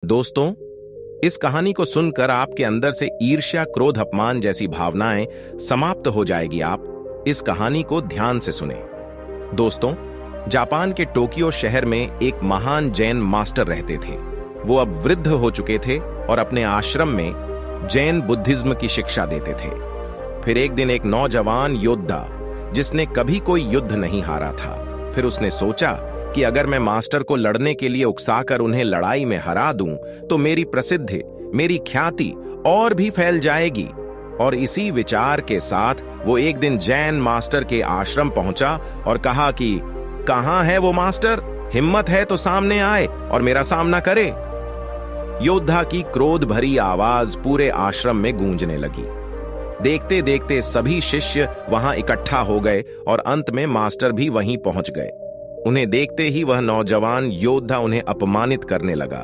दोस्तों, इस कहानी को सुनकर आपके अंदर से ईर्ष्या, क्रोध, अपमान जैसी भावनाएं समाप्त हो जाएगी। आप इस कहानी को ध्यान से सुने। दोस्तों, जापान के टोक्यो शहर में एक महान जैन मास्टर रहते थे। वो अब वृद्ध हो चुके थे और अपने आश्रम में जैन बुद्धिज्म की शिक्षा देते थे। फिर एक दिन एक नौजवान योद्धा, जिसने कभी कोई युद्ध नहीं हारा था, फिर उसने सोचा कि अगर मैं मास्टर को लड़ने के लिए उकसाकर उन्हें लड़ाई में हरा दूं, तो मेरी प्रसिद्धि, मेरी ख्याति और भी फैल जाएगी। और इसी विचार के साथ वो एक दिन जैन मास्टर के आश्रम पहुंचा और कहा कि कहां है वो मास्टर? हिम्मत है तो सामने आए और मेरा सामना करे। योद्धा की क्रोध भरी आवाज पूरे आश्रम में गूंजने लगी। देखते देखते सभी शिष्य वहां इकट्ठा हो गए और अंत में मास्टर भी वहीं पहुंच गए। उन्हें देखते ही वह नौजवान योद्धा उन्हें अपमानित करने लगा।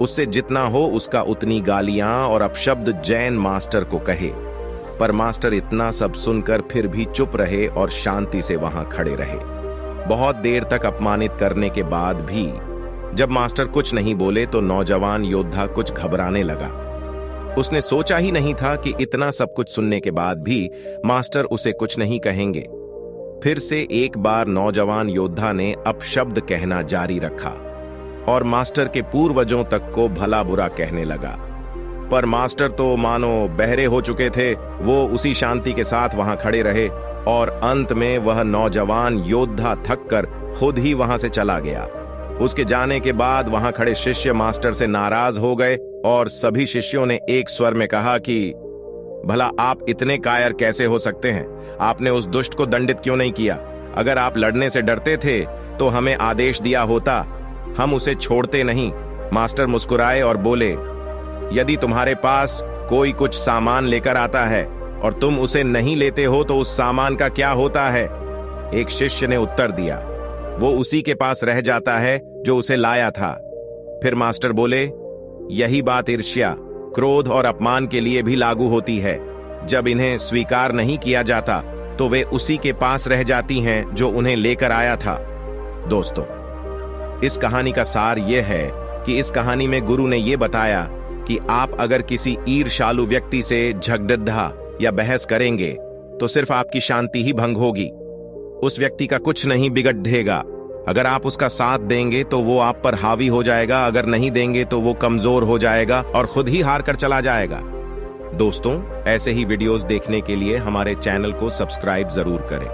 उससे जितना हो उसका उतनी गालियां और अपशब्द जैन मास्टर को कहे। पर मास्टर इतना सब सुनकर फिर भी चुप रहे और शांति से वहां खड़े रहे। बहुत देर तक अपमानित करने के बाद भी जब मास्टर कुछ नहीं बोले तो नौजवान योद्धा कुछ घबराने लगा। उसने सोचा ही नहीं था कि इतना सब कुछ सुनने के बाद भी मास्टर उसे कुछ नहीं कहेंगे। फिर से एक बार नौजवान योद्धा ने अपशब्द कहना जारी रखा और मास्टर के पूर्वजों तक को भला बुरा कहने लगा। पर मास्टर तो मानो बहरे हो चुके थे। वो उसी शांति के साथ वहां खड़े रहे और अंत में वह नौजवान योद्धा थककर खुद ही वहां से चला गया। उसके जाने के बाद वहां खड़े शिष्य मास्टर से नाराज हो गए और सभी शिष्यों ने एक स्वर में कहा कि भला आप इतने कायर कैसे हो सकते हैं? आपने उस दुष्ट को दंडित क्यों नहीं किया? अगर आप लड़ने से डरते थे तो हमें आदेश दिया होता, हम उसे छोड़ते नहीं। मास्टर मुस्कुराए और बोले, यदि तुम्हारे पास कोई कुछ सामान लेकर आता है और तुम उसे नहीं लेते हो तो उस सामान का क्या होता है? एक शिष्य ने उत्तर दिया, वो उसी के पास रह जाता है जो उसे लाया था। फिर मास्टर बोले, यही बात ईर्ष्या, क्रोध और अपमान के लिए भी लागू होती है। जब इन्हें स्वीकार नहीं किया जाता तो वे उसी के पास रह जाती हैं जो उन्हें लेकर आया था। दोस्तों, इस कहानी का सार यह है कि इस कहानी में गुरु ने यह बताया कि आप अगर किसी ईर्ष्यालु व्यक्ति से झगड़ा या बहस करेंगे तो सिर्फ आपकी शांति ही भंग होगी। उस व्यक्ति का कुछ नहीं बिगड़ेगा। अगर आप उसका साथ देंगे तो वो आप पर हावी हो जाएगा, अगर नहीं देंगे तो वो कमजोर हो जाएगा और खुद ही हार कर चला जाएगा। दोस्तों, ऐसे ही वीडियोस देखने के लिए हमारे चैनल को सब्सक्राइब जरूर करें।